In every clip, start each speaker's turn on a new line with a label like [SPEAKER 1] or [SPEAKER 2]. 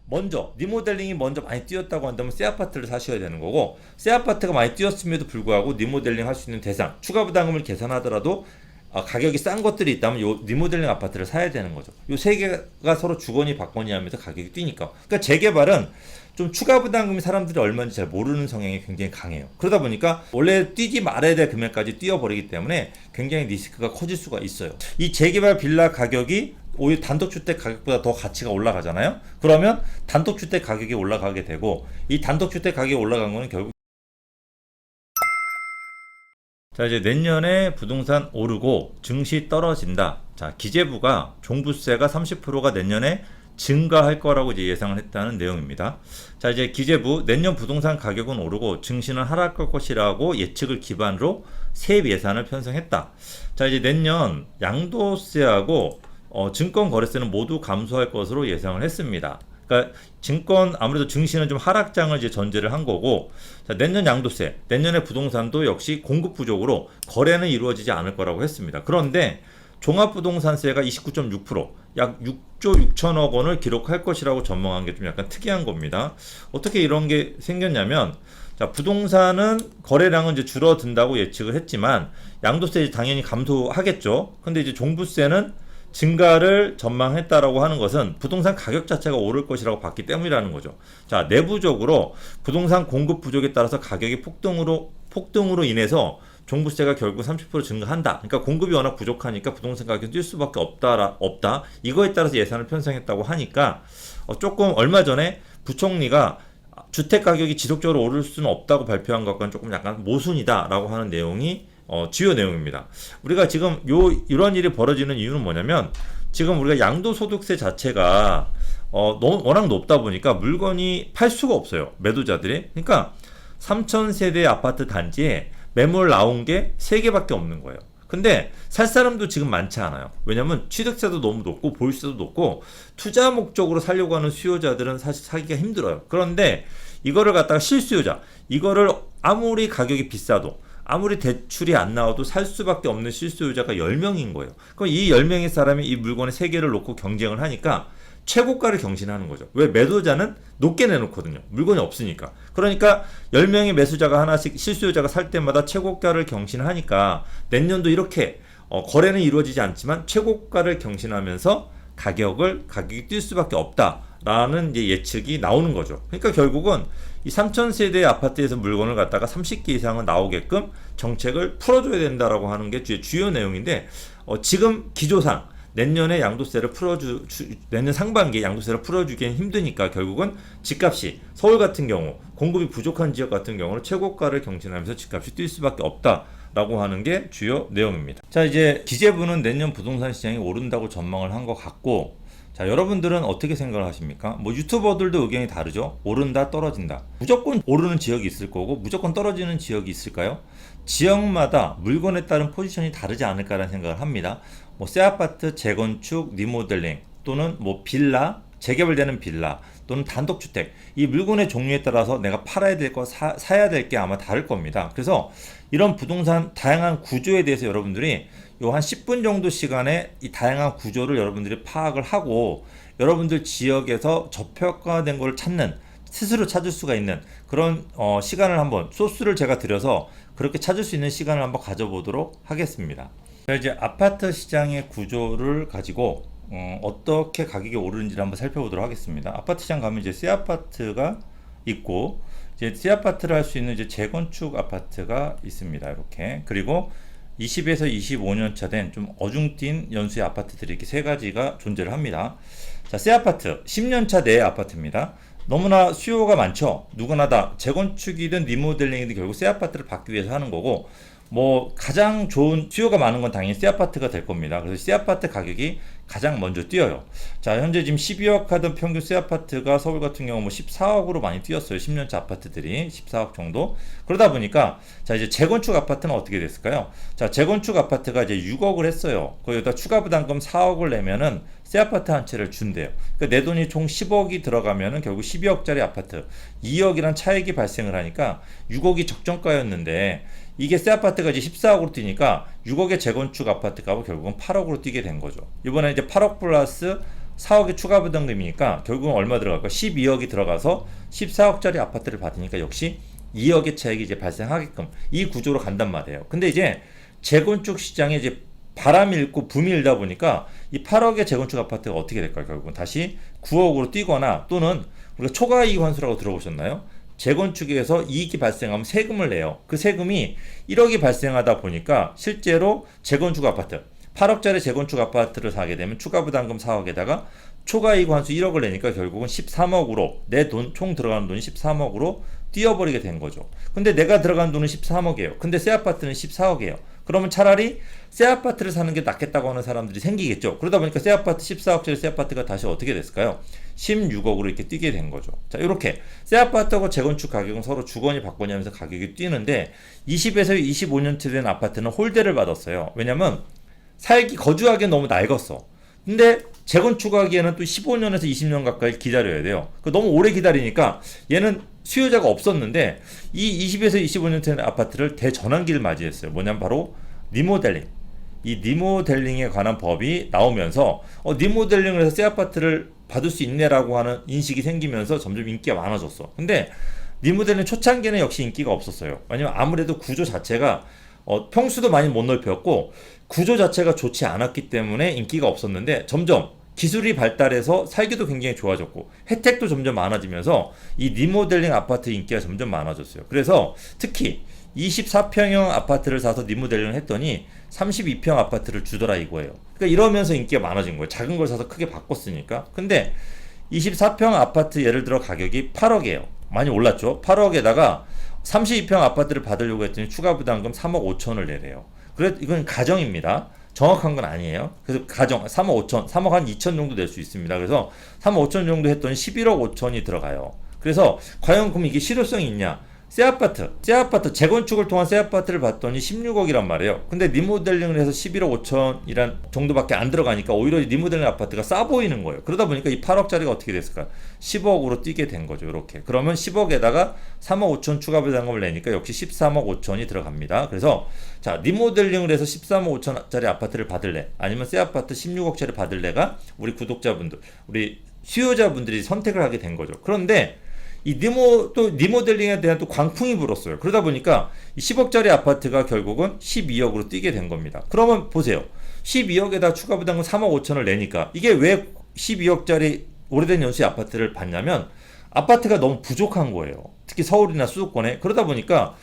[SPEAKER 1] 먼저 리모델링이 먼저 많이 뛰었다고 한다면 새 아파트를 사셔야 되는 거고, 새 아파트가 많이 뛰었음에도 불구하고 리모델링 할 수 있는 대상, 추가 부담금을 계산하더라도 가격이 싼 것들이 있다면 요 리모델링 아파트를 사야 되는 거죠. 요 세 개가 서로 주거니 받거니 하면서 가격이 뛰니까. 그러니까 재개발은 좀 추가 부담금이 사람들이 얼마인지 잘 모르는 성향이 굉장히 강해요. 그러다 보니까 원래 뛰지 말아야 될 금액까지 뛰어버리기 때문에 굉장히 리스크가 커질 수가 있어요. 이 재개발 빌라 가격이 오히려 단독주택 가격보다 더 가치가 올라가잖아요. 그러면 단독주택 가격이 올라가게 되고, 이 단독주택 가격이 올라간 거는 결국 자, 이제 내년에 부동산 오르고 증시 떨어진다. 자, 기재부가 종부세가 30%가 내년에 증가할 거라고 이제 예상을 했다는 내용입니다. 자, 이제 기재부 내년 부동산 가격은 오르고 증시는 하락할 것이라고 예측을 기반으로 세입 예산을 편성했다. 자, 이제 내년 양도세하고 증권 거래세는 모두 감소할 것으로 예상을 했습니다. 그러니까 증권 아무래도 증시는 좀 하락장을 이제 전제를 한 거고, 자, 내년 양도세, 내년의 부동산도 역시 공급 부족으로 거래는 이루어지지 않을 거라고 했습니다. 그런데 종합부동산세가 29.6%, 약 6조 6천억 원을 기록할 것이라고 전망한 게 좀 약간 특이한 겁니다. 어떻게 이런 게 생겼냐면, 자, 부동산은 거래량은 이제 줄어든다고 예측을 했지만 양도세 당연히 감소하겠죠. 근데 이제 종부세는 증가를 전망했다라고 하는 것은 부동산 가격 자체가 오를 것이라고 봤기 때문이라는 거죠. 자, 내부적으로 부동산 공급 부족에 따라서 가격이 폭등으로 인해서 종부세가 결국 30% 증가한다. 그러니까 공급이 워낙 부족하니까 부동산 가격이 뛸 수밖에 없다. 이거에 따라서 예산을 편성했다고 하니까 조금 얼마 전에 부총리가 주택 가격이 지속적으로 오를 수는 없다고 발표한 것과는 조금 약간 모순이다라고 하는 내용이 주요 내용입니다. 우리가 지금 이런 일이 벌어지는 이유는 뭐냐면, 지금 우리가 양도소득세 자체가 워낙 높다 보니까 물건이 팔 수가 없어요. 매도자들이. 그러니까 3,000세대 아파트 단지에 매물 나온 게 3개밖에 없는 거예요. 근데 살 사람도 지금 많지 않아요. 왜냐면 취득세도 너무 높고 보유세도 높고 투자 목적으로 살려고 하는 수요자들은 사실 사기가 힘들어요. 그런데 이거를 갖다가 실수요자, 이거를 아무리 가격이 비싸도 아무리 대출이 안 나와도 살 수밖에 없는 실수요자가 10명인 거예요. 그럼 이 10명의 사람이 이 물건의 3개를 놓고 경쟁을 하니까 최고가를 경신하는 거죠. 왜? 매도자는 높게 내놓거든요. 물건이 없으니까. 그러니까 10명의 매수자가 하나씩 실수요자가 살 때마다 최고가를 경신하니까 내년도 이렇게 거래는 이루어지지 않지만 최고가를 경신하면서 가격이 뛸 수밖에 없다라는 이제 예측이 나오는 거죠. 그러니까 결국은 이 3,000세대 아파트에서 물건을 갖다가 30개 이상은 나오게끔 정책을 풀어줘야 된다라고 하는 게 주요 내용인데, 지금 기조상 내년에 내년 상반기에 양도세를 풀어주기엔 힘드니까 결국은 집값이 서울 같은 경우 공급이 부족한 지역 같은 경우는 최고가를 경신하면서 집값이 뛸 수밖에 없다라고 하는 게 주요 내용입니다. 자, 이제 기재부는 내년 부동산 시장이 오른다고 전망을 한 것 같고, 자, 여러분들은 어떻게 생각을 하십니까? 뭐 유튜버들도 의견이 다르죠. 오른다, 떨어진다. 무조건 오르는 지역이 있을 거고 무조건 떨어지는 지역이 있을까요? 지역마다 물건에 따른 포지션이 다르지 않을까라는 생각을 합니다. 뭐 새 아파트, 재건축, 리모델링 또는 뭐 빌라, 재개발되는 빌라 또는 단독주택, 이 물건의 종류에 따라서 내가 팔아야 될 거 사야 될 게 아마 다를 겁니다. 그래서 이런 부동산 다양한 구조에 대해서 여러분들이 요 한 10분 정도 시간에 이 다양한 구조를 여러분들이 파악을 하고 여러분들 지역에서 저평가된 거를 스스로 찾을 수가 있는 그런 시간을 한번, 소스를 제가 드려서 그렇게 찾을 수 있는 시간을 한번 가져보도록 하겠습니다. 자, 이제 아파트 시장의 구조를 가지고 어떻게 가격이 오르는지를 한번 살펴보도록 하겠습니다. 아파트 시장 가면 이제 새 아파트가 있고, 이제 새 아파트를 할 수 있는 이제 재건축 아파트가 있습니다. 이렇게. 그리고 20에서 25년 차 된 좀 어중뛴 연수의 아파트들이 이렇게 세 가지가 존재를 합니다. 자, 새 아파트, 10년 차 내 아파트입니다. 너무나 수요가 많죠. 누구나 다 재건축이든 리모델링이든 결국 새 아파트를 받기 위해서 하는 거고, 뭐 가장 좋은 수요가 많은 건 당연히 새 아파트가 될 겁니다. 그래서 새 아파트 가격이 가장 먼저 뛰어요. 자, 현재 지금 12억 하던 평균 새 아파트가 서울 같은 경우 뭐 14억으로 많이 뛰었어요. 10년차 아파트들이 14억 정도. 그러다 보니까 자, 이제 재건축 아파트는 어떻게 됐을까요? 자, 재건축 아파트가 이제 6억을 했어요. 거기다 추가 부담금 4억을 내면은 새 아파트 한 채를 준대요. 그러니까 내 돈이 총 10억이 들어가면은 결국 12억짜리 아파트 2억이란 차익이 발생을 하니까 6억이 적정가였는데, 이게 새 아파트가 이제 14억으로 뛰니까 6억의 재건축 아파트 값은 결국은 8억으로 뛰게 된 거죠. 이번에 이제 8억 플러스 4억의 추가 부담금이니까 결국은 얼마 들어갈까? 12억이 들어가서 14억짜리 아파트를 받으니까 역시 2억의 차익이 이제 발생하게끔 이 구조로 간단 말이에요. 근데 이제 재건축 시장에 이제 바람이 일고 붐이 일다 보니까 이 8억의 재건축 아파트가 어떻게 될까요? 결국은 다시 9억으로 뛰거나 또는 우리가 초과이익 환수라고 들어보셨나요? 재건축에서 이익이 발생하면 세금을 내요. 그 세금이 1억이 발생하다 보니까 실제로 재건축 아파트 8억짜리 재건축 아파트를 사게 되면 추가 부담금 4억에다가 초과이익 환수 1억을 내니까 결국은 13억으로 내 돈 총 들어가는 돈이 13억으로 뛰어버리게 된 거죠. 근데 내가 들어간 돈은 13억이에요. 근데 새 아파트는 14억이에요. 그러면 차라리 새 아파트를 사는 게 낫겠다고 하는 사람들이 생기겠죠. 그러다 보니까 새 아파트 14억짜리 새 아파트가 다시 어떻게 됐을까요? 16억으로 이렇게 뛰게 된 거죠. 자, 이렇게 새 아파트하고 재건축 가격은 서로 주거니 받거니 하면서 가격이 뛰는데 20에서 25년째 된 아파트는 홀대를 받았어요. 왜냐면 거주하기엔 너무 낡았어. 근데 재건축하기에는 또 15년에서 20년 가까이 기다려야 돼요. 너무 오래 기다리니까 얘는 수요자가 없었는데 이 20에서 25년 된 아파트를 대전환기를 맞이했어요. 뭐냐면 바로 리모델링. 이 리모델링에 관한 법이 나오면서 리모델링을 해서 새 아파트를 받을 수 있네라고 하는 인식이 생기면서 점점 인기가 많아졌어. 근데 리모델링 초창기에는 역시 인기가 없었어요. 왜냐면 아무래도 구조 자체가 평수도 많이 못 넓혔고 구조 자체가 좋지 않았기 때문에 인기가 없었는데 점점 기술이 발달해서 살기도 굉장히 좋아졌고 혜택도 점점 많아지면서 이 리모델링 아파트 인기가 점점 많아졌어요. 그래서 특히 24평형 아파트를 사서 리모델링을 했더니 32평 아파트를 주더라 이거예요. 그러니까 이러면서 인기가 많아진 거예요. 작은 걸 사서 크게 바꿨으니까. 근데 24평 아파트 예를 들어 가격이 8억이에요. 많이 올랐죠. 8억에다가 32평 아파트를 받으려고 했더니 추가 부담금 3억 5천을 내래요. 그래 이건 가정입니다. 정확한 건 아니에요. 그래서 가정 3억 5천, 3억 한 2천 정도 낼 수 있습니다. 그래서 3억 5천 정도 했더니 11억 5천이 들어가요. 그래서 과연 그럼 이게 실효성이 있냐? 새 아파트 재건축을 통한 새 아파트를 봤더니 16억이란 말이에요. 근데 리모델링을 해서 11억 5천이란 정도밖에 안 들어가니까 오히려 리모델링 아파트가 싸 보이는 거예요. 그러다 보니까 이 8억짜리가 어떻게 됐을까? 10억으로 뛰게 된 거죠. 이렇게. 그러면 10억에다가 3억 5천 추가 부담금을 내니까 역시 13억 5천이 들어갑니다. 그래서 자, 리모델링을 해서 13억 5천짜리 아파트를 받을래? 아니면 새 아파트 16억짜리 받을래가 우리 구독자분들, 우리 수요자분들이 선택을 하게 된 거죠. 그런데 이 리모델링에 대한 또 광풍이 불었어요. 그러다 보니까 이 10억짜리 아파트가 결국은 12억으로 뛰게 된 겁니다. 그러면 보세요. 12억에다 추가 부담금 3억 5천을 내니까 이게 왜 12억짜리 오래된 연수의 아파트를 받냐면 아파트가 너무 부족한 거예요. 특히 서울이나 수도권에. 그러다 보니까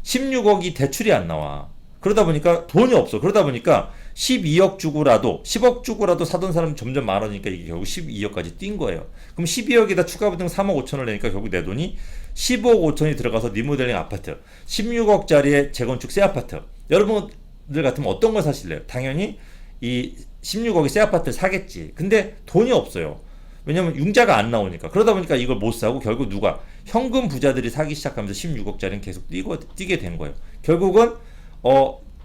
[SPEAKER 1] 16억이 대출이 안 나와. 그러다 보니까 돈이 없어. 그러다 보니까 12억 주고라도 10억 주고라도 사던 사람이 점점 많아지니까 이게 결국 12억까지 뛴 거예요. 그럼 12억에다 추가 부담 3억 5천을 내니까 결국 내 돈이 15억 5천이 들어가서 리모델링 아파트 16억짜리의 재건축 새 아파트. 여러분들 같으면 어떤 걸 사실래요? 당연히 이 16억의 새 아파트를 사겠지. 근데 돈이 없어요. 왜냐면 융자가 안 나오니까. 그러다 보니까 이걸 못 사고 결국 누가? 현금 부자들이 사기 시작하면서 16억짜리는 계속 뛰게 된 거예요. 결국은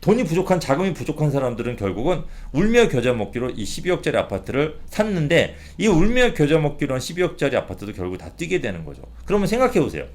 [SPEAKER 1] 돈이 부족한, 자금이 부족한 사람들은 결국은 울며 겨자 먹기로 이 12억짜리 아파트를 샀는데 이 울며 겨자 먹기로 한 12억짜리 아파트도 결국 다 뛰게 되는 거죠. 그러면 생각해 보세요.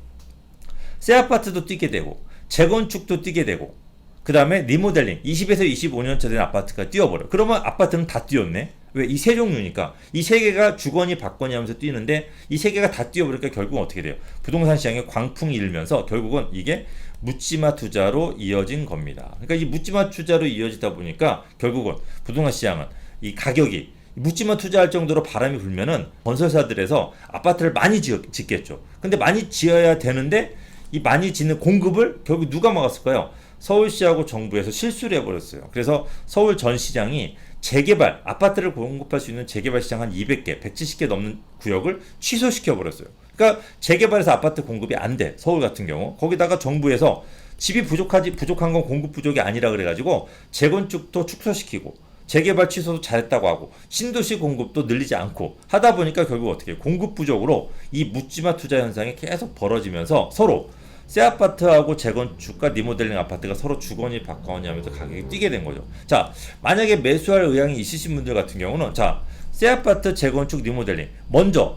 [SPEAKER 1] 새 아파트도 뛰게 되고 재건축도 뛰게 되고 그 다음에 리모델링 20에서 25년차 된 아파트가 뛰어버려. 그러면 아파트는 다 뛰었네. 왜? 이 세 종류니까. 이 세 개가 주거니 받거니 하면서 뛰는데 이 세 개가 다 뛰어버리니까 결국은 어떻게 돼요? 부동산 시장에 광풍이 일면서 결국은 이게 묻지마 투자로 이어진 겁니다. 그러니까 이 묻지마 투자로 이어지다 보니까 결국은 부동산 시장은 이 가격이 묻지마 투자할 정도로 바람이 불면은 건설사들에서 아파트를 많이 짓겠죠. 근데 많이 지어야 되는데 이 많이 짓는 공급을 결국 누가 막았을까요? 서울시하고 정부에서 실수를 해버렸어요. 그래서 서울 전 시장이 재개발, 아파트를 공급할 수 있는 재개발 시장 한 200개, 170개 넘는 구역을 취소시켜버렸어요. 그러니까 재개발해서 아파트 공급이 안 돼. 서울 같은 경우. 거기다가 정부에서 집이 부족한 건 공급 부족이 아니라 그래가지고 재건축도 축소시키고 재개발 취소도 잘했다고 하고 신도시 공급도 늘리지 않고 하다 보니까 결국 어떻게 공급 부족으로 이 묻지마 투자 현상이 계속 벌어지면서 서로 새 아파트하고 재건축과 리모델링 아파트가 서로 주거니 받거니 하면서 가격이 뛰게 된 거죠. 자, 만약에 매수할 의향이 있으신 분들 같은 경우는 자, 새 아파트 재건축 리모델링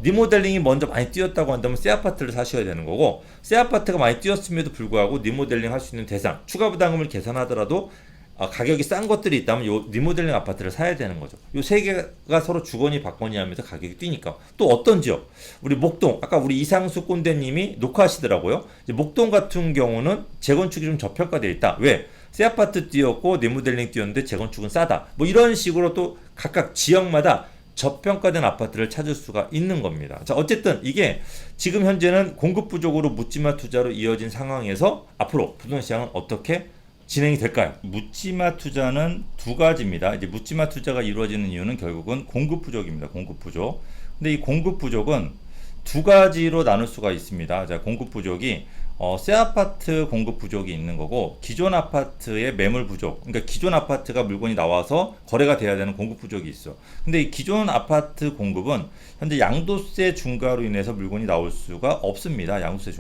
[SPEAKER 1] 리모델링이 먼저 많이 뛰었다고 한다면 새 아파트를 사셔야 되는 거고 새 아파트가 많이 뛰었음에도 불구하고 리모델링 할 수 있는 대상 추가 부담금을 계산하더라도 가격이 싼 것들이 있다면 요 리모델링 아파트를 사야 되는 거죠. 요 세 개가 서로 주거니 받거니 하면서 가격이 뛰니까. 또 어떤 지역? 우리 목동, 아까 우리 이상수 꼰대님이 녹화하시더라고요. 이제 목동 같은 경우는 재건축이 좀 저평가되어 있다. 왜? 새 아파트 뛰었고 리모델링 뛰었는데 재건축은 싸다. 뭐 이런 식으로 또 각각 지역마다 저평가된 아파트를 찾을 수가 있는 겁니다. 자, 어쨌든 이게 지금 현재는 공급 부족으로 묻지마 투자로 이어진 상황에서 앞으로 부동산 시장은 어떻게 진행이 될까요? 묻지마 투자는 두 가지입니다. 이제 묻지마 투자가 이루어지는 이유는 결국은 공급 부족입니다. 공급 부족. 근데 이 공급 부족은 두 가지로 나눌 수가 있습니다. 자, 공급 부족이 새 아파트 공급 부족이 있는 거고, 기존 아파트의 매물 부족, 그러니까 기존 아파트가 물건이 나와서 거래가 돼야 되는 공급 부족이 있어. 근데 이 기존 아파트 공급은 현재 양도세 중과로 인해서 물건이 나올 수가 없습니다. 양도세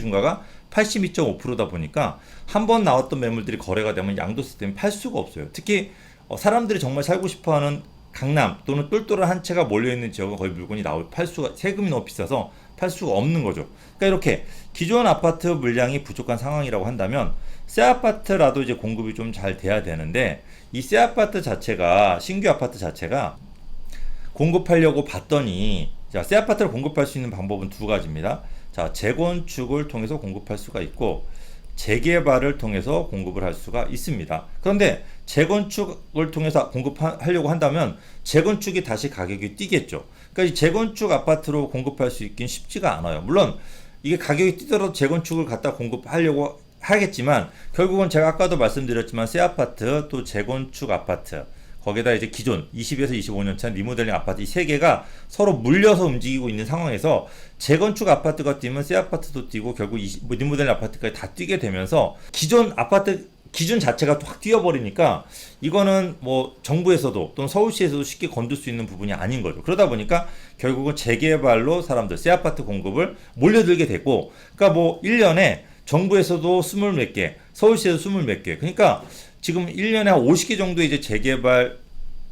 [SPEAKER 1] 중과가 82.5%다 보니까 한 번 나왔던 매물들이 거래가 되면 양도세 때문에 팔 수가 없어요. 특히 사람들이 정말 살고 싶어하는 강남 또는 똘똘한 한 채가 몰려있는 지역은 거의 물건이 팔 수가, 세금이 너무 비싸서 팔 수가 없는 거죠. 그러니까 이렇게 기존 아파트 물량이 부족한 상황이라고 한다면 새 아파트라도 이제 공급이 좀 잘 돼야 되는데, 이 새 아파트 자체가, 신규 아파트 자체가 공급하려고 봤더니, 자, 새 아파트를 공급할 수 있는 방법은 두 가지입니다. 자, 재건축을 통해서 공급할 수가 있고 재개발을 통해서 공급을 할 수가 있습니다. 그런데 재건축을 통해서 공급하려고 한다면 재건축이 다시 가격이 뛰겠죠. 그러니까 이 재건축 아파트로 공급할 수 있긴 쉽지가 않아요. 물론 이게 가격이 뛰더라도 재건축을 갖다 공급하려고 하겠지만, 결국은 제가 아까도 말씀드렸지만 새 아파트 또 재건축 아파트, 거기다 이제 기존 20에서 25년 차 리모델링 아파트, 이 세 개가 서로 물려서 움직이고 있는 상황에서 재건축 아파트가 뛰면 새 아파트도 뛰고 결국 리모델링 아파트까지 다 뛰게 되면서 기존 아파트 기준 자체가 확 뛰어버리니까 이거는 뭐 정부에서도 또는 서울시에서도 쉽게 건들 수 있는 부분이 아닌 거죠. 그러다 보니까 결국은 재개발로 사람들 새 아파트 공급을 몰려들게 되고, 그러니까 뭐 1년에 정부에서도 20몇 개, 서울시에서 20몇 개, 그러니까 지금 1년에 한 50개 정도 이제 재개발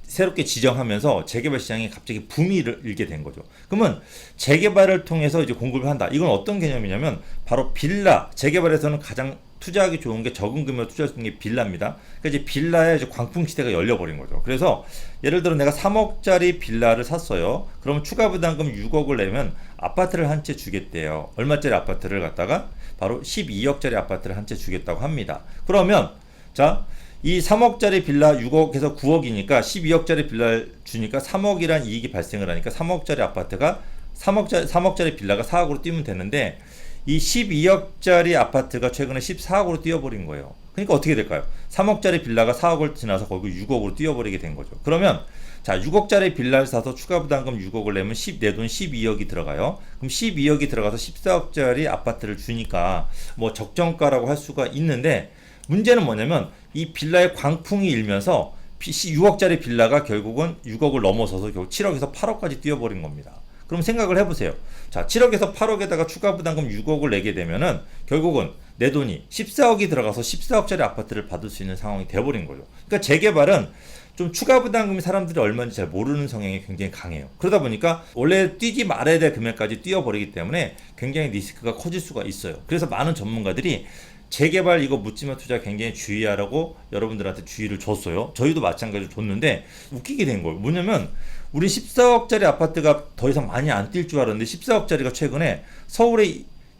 [SPEAKER 1] 새롭게 지정하면서 재개발 시장이 갑자기 붐이 일게 된 거죠. 그러면 재개발을 통해서 이제 공급을 한다. 이건 어떤 개념이냐면 바로 빌라, 재개발에서는 가장 투자하기 좋은 게 적은 금액으로 투자할 수 있는 게 빌라입니다. 그러니까 이제 빌라의 이제 광풍 시대가 열려버린 거죠. 그래서 예를 들어 내가 3억짜리 빌라를 샀어요. 그러면 추가 부담금 6억을 내면 아파트를 한 채 주겠대요. 얼마짜리 아파트를 갖다가 바로 12억짜리 아파트를 한 채 주겠다고 합니다. 그러면 자, 이 3억짜리 빌라 6억에서 9억이니까 12억짜리 빌라를 주니까 3억이란 이익이 발생을 하니까 3억짜리 아파트가 3억짜리 빌라가 4억으로 뛰면 되는데, 이 12억짜리 아파트가 최근에 14억으로 뛰어버린 거예요. 그러니까 어떻게 될까요? 3억짜리 빌라가 4억을 지나서 거기 6억으로 뛰어버리게 된 거죠. 그러면 자, 6억짜리 빌라를 사서 추가 부담금 6억을 내면 내 돈 12억이 들어가요. 그럼 12억이 들어가서 14억짜리 아파트를 주니까 뭐 적정가라고 할 수가 있는데, 문제는 뭐냐면 이 빌라의 광풍이 일면서 6억짜리 빌라가 결국은 6억을 넘어서서 결국 7억에서 8억까지 뛰어버린 겁니다. 그럼 생각을 해보세요. 자, 7억에서 8억에다가 추가 부담금 6억을 내게 되면은 결국은 내 돈이 14억이 들어가서 14억짜리 아파트를 받을 수 있는 상황이 돼버린 거죠. 그러니까 재개발은 좀 추가 부담금이 사람들이 얼마인지 잘 모르는 성향이 굉장히 강해요. 그러다 보니까 원래 뛰지 말아야 될 금액까지 뛰어버리기 때문에 굉장히 리스크가 커질 수가 있어요. 그래서 많은 전문가들이 재개발 이거 묻지마 투자 굉장히 주의하라고 여러분들한테 주의를 줬어요. 저희도 마찬가지로 줬는데 웃기게 된 거예요. 뭐냐면 우리 14억짜리 아파트가 더 이상 많이 안 뛸 줄 알았는데 14억짜리가 최근에 서울에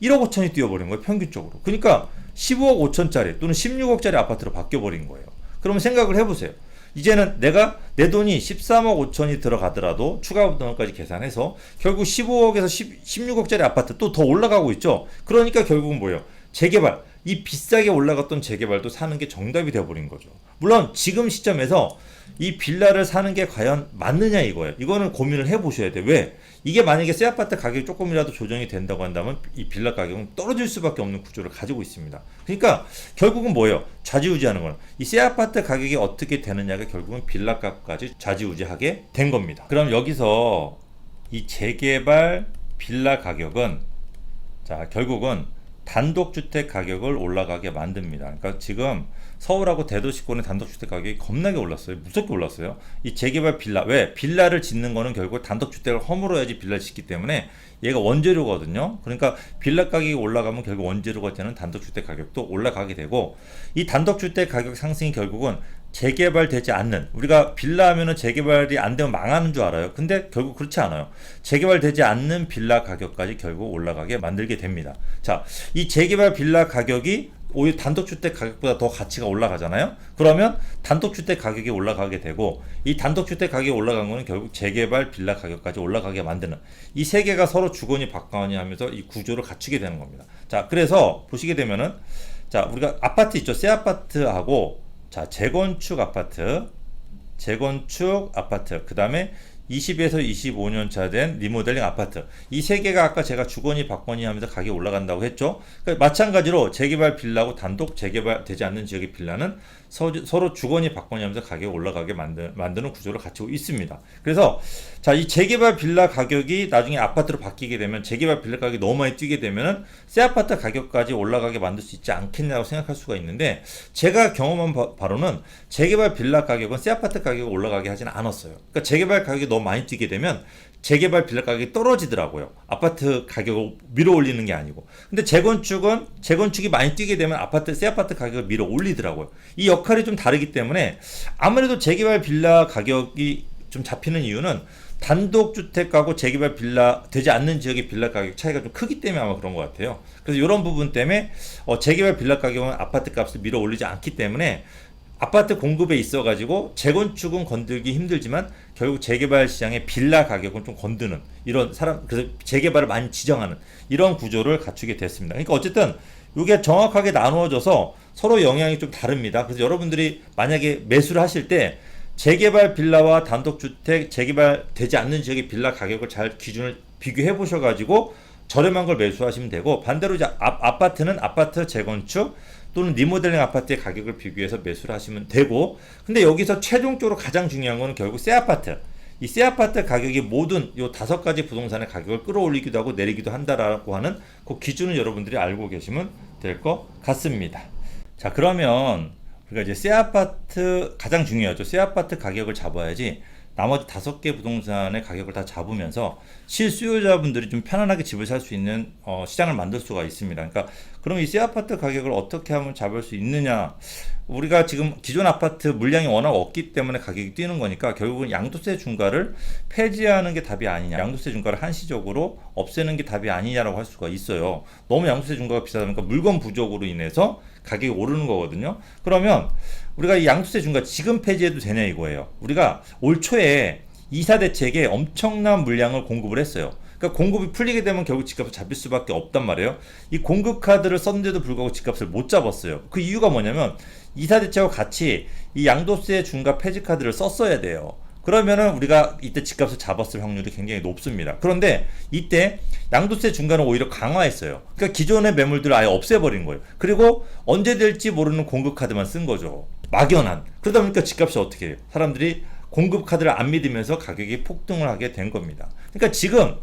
[SPEAKER 1] 1억 5천이 뛰어버린 거예요. 평균적으로. 그러니까 15억 5천짜리 또는 16억짜리 아파트로 바뀌어버린 거예요. 그러면 생각을 해보세요. 이제는 내가 내 돈이 13억 5천이 들어가더라도 추가 부담금까지 계산해서 결국 15억에서 16억짜리 아파트 또 더 올라가고 있죠. 그러니까 결국은 뭐예요? 재개발, 이 비싸게 올라갔던 재개발도 사는 게 정답이 되어버린 거죠. 물론 지금 시점에서 이 빌라를 사는 게 과연 맞느냐 이거예요. 이거는 고민을 해보셔야 돼요. 왜? 이게 만약에 새 아파트 가격이 조금이라도 조정이 된다고 한다면 이 빌라 가격은 떨어질 수밖에 없는 구조를 가지고 있습니다. 그러니까 결국은 뭐예요? 좌지우지하는 거는 이 새 아파트 가격이 어떻게 되느냐가 결국은 빌라 값까지 좌지우지하게 된 겁니다. 그럼 여기서 이 재개발 빌라 가격은 자, 결국은 단독주택 가격을 올라가게 만듭니다. 그러니까 지금 서울하고 대도시권의 단독주택 가격이 겁나게 올랐어요. 무섭게 올랐어요. 이 재개발 빌라, 왜? 빌라를 짓는 거는 결국 단독주택을 허물어야지 빌라를 짓기 때문에 얘가 원재료거든요. 그러니까 빌라 가격이 올라가면 결국 원재료가 되는 단독주택 가격도 올라가게 되고, 이 단독주택 가격 상승이 결국은 재개발되지 않는, 우리가 빌라 하면은 재개발이 안 되면 망하는 줄 알아요. 근데 결국 그렇지 않아요. 재개발되지 않는 빌라 가격까지 결국 올라가게 만들게 됩니다. 자, 이 재개발 빌라 가격이 오히려 단독주택 가격보다 더 가치가 올라가잖아요. 그러면 단독주택 가격이 올라가게 되고, 이 단독주택 가격이 올라간 거는 결국 재개발 빌라 가격까지 올라가게 만드는, 이 세 개가 서로 주거니 받거니 하면서 이 구조를 갖추게 되는 겁니다. 자, 그래서 보시게 되면은, 자, 우리가 아파트 있죠. 새 아파트하고, 자, 재건축 아파트, 그 다음에 20에서 25년 차 된 리모델링 아파트, 이 세 개가 아까 제가 주거니 받거니 하면서 가격이 올라간다고 했죠. 그러니까 마찬가지로 재개발 빌라고 단독 재개발되지 않는 지역의 빌라는 서로 주거니 받거니 하면서 가격이 올라가게 만드는 구조를 갖추고 있습니다. 그래서 자, 이 재개발 빌라 가격이 나중에 아파트로 바뀌게 되면, 재개발 빌라 가격이 너무 많이 뛰게 되면은 새 아파트 가격까지 올라가게 만들 수 있지 않겠냐고 생각할 수가 있는데, 제가 경험한 바로는 재개발 빌라 가격은 새 아파트 가격이 올라가게 하지는 않았어요. 그러니까 재개발 가격이 너무 많이 뛰게 되면 재개발 빌라 가격이 떨어지더라고요. 아파트 가격을 밀어 올리는 게 아니고. 근데 재건축은 재건축이 많이 뛰게 되면 새 아파트 가격을 밀어 올리더라고요. 이 역할이 좀 다르기 때문에 아무래도 재개발 빌라 가격이 좀 잡히는 이유는 단독주택하고 재개발 빌라 되지 않는 지역의 빌라 가격 차이가 좀 크기 때문에 아마 그런 것 같아요. 그래서 이런 부분 때문에 재개발 빌라 가격은 아파트 값을 밀어 올리지 않기 때문에 아파트 공급에 있어가지고 재건축은 건들기 힘들지만 결국 재개발 시장의 빌라 가격은 좀 건드는, 이런 그래서 재개발을 많이 지정하는 이런 구조를 갖추게 됐습니다. 그러니까 어쨌든 이게 정확하게 나누어져서 서로 영향이 좀 다릅니다. 그래서 여러분들이 만약에 매수를 하실 때 재개발 빌라와 단독주택, 재개발되지 않는 지역의 빌라 가격을 잘 기준을 비교해 보셔가지고 저렴한 걸 매수하시면 되고, 반대로 이제 아파트는 아파트 재건축 또는 리모델링 아파트의 가격을 비교해서 매수를 하시면 되고, 근데 여기서 최종적으로 가장 중요한 거는 결국 새 아파트, 이 새 아파트 가격이 모든 요 5가지 부동산의 가격을 끌어올리기도 하고 내리기도 한다라고 하는 그 기준을 여러분들이 알고 계시면 될 것 같습니다. 자, 그러면 우리가 이제 새 아파트 가장 중요하죠. 새 아파트 가격을 잡아야지 나머지 5개 부동산의 가격을 다 잡으면서 실수요자분들이 좀 편안하게 집을 살 수 있는 시장을 만들 수가 있습니다. 그러니까 그럼 이 새 아파트 가격을 어떻게 하면 잡을 수 있느냐? 우리가 지금 기존 아파트 물량이 워낙 없기 때문에 가격이 뛰는 거니까 결국은 양도세 중과를 폐지하는 게 답이 아니냐, 양도세 중과를 한시적으로 없애는 게 답이 아니냐라고 할 수가 있어요. 너무 양도세 중과가 비싸다 보니까 물건 부족으로 인해서 가격이 오르는 거거든요. 그러면 우리가 이 양도세 중과 지금 폐지해도 되냐 이거예요. 우리가 올 초에 이사 대책에 엄청난 물량을 공급을 했어요. 그러니까 공급이 풀리게 되면 결국 집값을 잡힐 수밖에 없단 말이에요. 이 공급 카드를 썼는데도 불구하고 집값을 못 잡았어요. 그 이유가 뭐냐면 이사 대책과 같이 이 양도세 중과 폐지 카드를 썼어야 돼요. 그러면은 우리가 이때 집값을 잡았을 확률이 굉장히 높습니다. 그런데 이때 양도세 중과는 오히려 강화했어요. 그러니까 기존의 매물들을 아예 없애버린 거예요. 그리고 언제 될지 모르는 공급 카드만 쓴 거죠. 막연한. 그러다 보니까 집값이 어떻게 해요? 사람들이 공급 카드를 안 믿으면서 가격이 폭등을 하게 된 겁니다. 그러니까 지금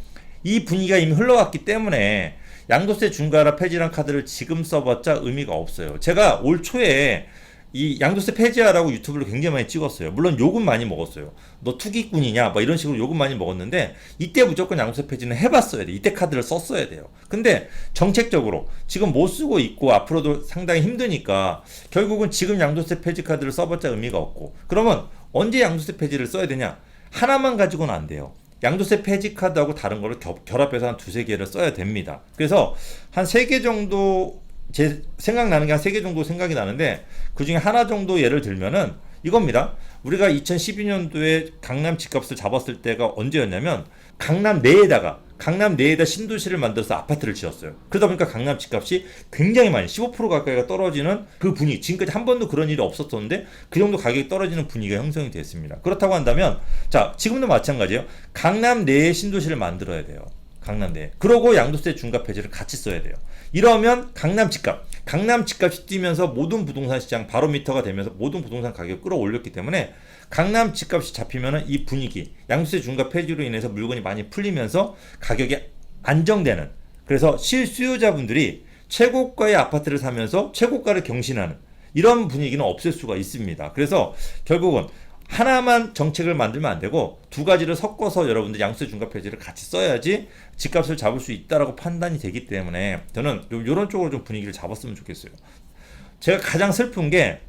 [SPEAKER 1] 이 분위기가 이미 흘러갔기 때문에 양도세 중과라 폐지란 카드를 지금 써봤자 의미가 없어요. 제가 올 초에 이 양도세 폐지하라고 유튜브를 굉장히 많이 찍었어요. 물론 욕은 많이 먹었어요. 너 투기꾼이냐 뭐 이런 식으로 욕은 많이 먹었는데, 이때 무조건 양도세 폐지는 해봤어야 돼. 이때 카드를 썼어야 돼요. 근데 정책적으로 지금 못 쓰고 있고 앞으로도 상당히 힘드니까 결국은 지금 양도세 폐지 카드를 써봤자 의미가 없고, 그러면 언제 양도세 폐지를 써야 되냐? 하나만 가지고는 안 돼요. 양도세 폐지 카드하고 다른 거를 결합해서 한 2-3개를 써야 됩니다. 그래서 한 3개 정도, 제 생각나는 게 한 3개 정도 생각이 나는데, 그 중에 하나 정도 예를 들면은 이겁니다. 우리가 2012년도에 강남 집값을 잡았을 때가 언제였냐면, 강남 내에다 신도시를 만들어서 아파트를 지었어요. 그러다 보니까 강남 집값이 굉장히 많이 15% 가까이가 떨어지는 그 분위기, 지금까지 한 번도 그런 일이 없었었는데 그 정도 가격이 떨어지는 분위기가 형성이 됐습니다. 그렇다고 한다면, 자, 지금도 마찬가지예요. 강남 내에 신도시를 만들어야 돼요. 강남 내에. 그러고 양도세 중과 폐지를 같이 써야 돼요. 이러면 강남 집값이 뛰면서 모든 부동산 시장 바로미터가 되면서 모든 부동산 가격을 끌어올렸기 때문에 강남 집값이 잡히면은 이 분위기, 양도세 중과 폐지로 인해서 물건이 많이 풀리면서 가격이 안정되는, 그래서 실수요자분들이 최고가의 아파트를 사면서 최고가를 경신하는 이런 분위기는 없앨 수가 있습니다. 그래서 결국은 하나만 정책을 만들면 안 되고 두 가지를 섞어서 여러분들 양수세 중과표지를 같이 써야지 집값을 잡을 수 있다라고 판단이 되기 때문에 저는 이런 쪽으로 좀 분위기를 잡았으면 좋겠어요. 제가 가장 슬픈 게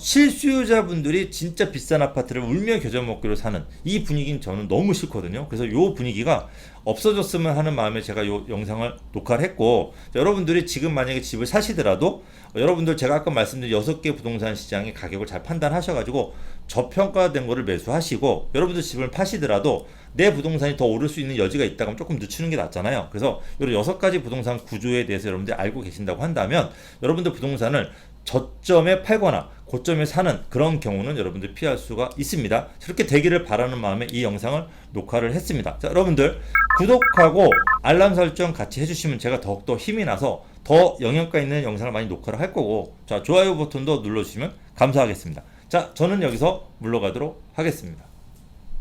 [SPEAKER 1] 실수요자분들이 진짜 비싼 아파트를 울며 겨자 먹기로 사는 이 분위기는 저는 너무 싫거든요. 그래서 이 분위기가 없어졌으면 하는 마음에 제가 이 영상을 녹화를 했고, 여러분들이 지금 만약에 집을 사시더라도 여러분들 제가 아까 말씀드린 6개 부동산 시장의 가격을 잘 판단하셔가지고 저평가된 거를 매수하시고, 여러분들 집을 파시더라도 내 부동산이 더 오를 수 있는 여지가 있다 그러면 조금 늦추는 게 낫잖아요. 그래서 이런 6가지 부동산 구조에 대해서 여러분들이 알고 계신다고 한다면 여러분들 부동산을 저점에 팔거나 고점에 사는 그런 경우는 여러분들 피할 수가 있습니다. 그렇게 되기를 바라는 마음에 이 영상을 녹화를 했습니다. 자, 여러분들 구독하고 알람 설정 같이 해주시면 제가 더욱더 힘이 나서 더 영양가 있는 영상을 많이 녹화를 할 거고, 자, 좋아요 버튼도 눌러주시면 감사하겠습니다. 자, 저는 여기서 물러가도록 하겠습니다.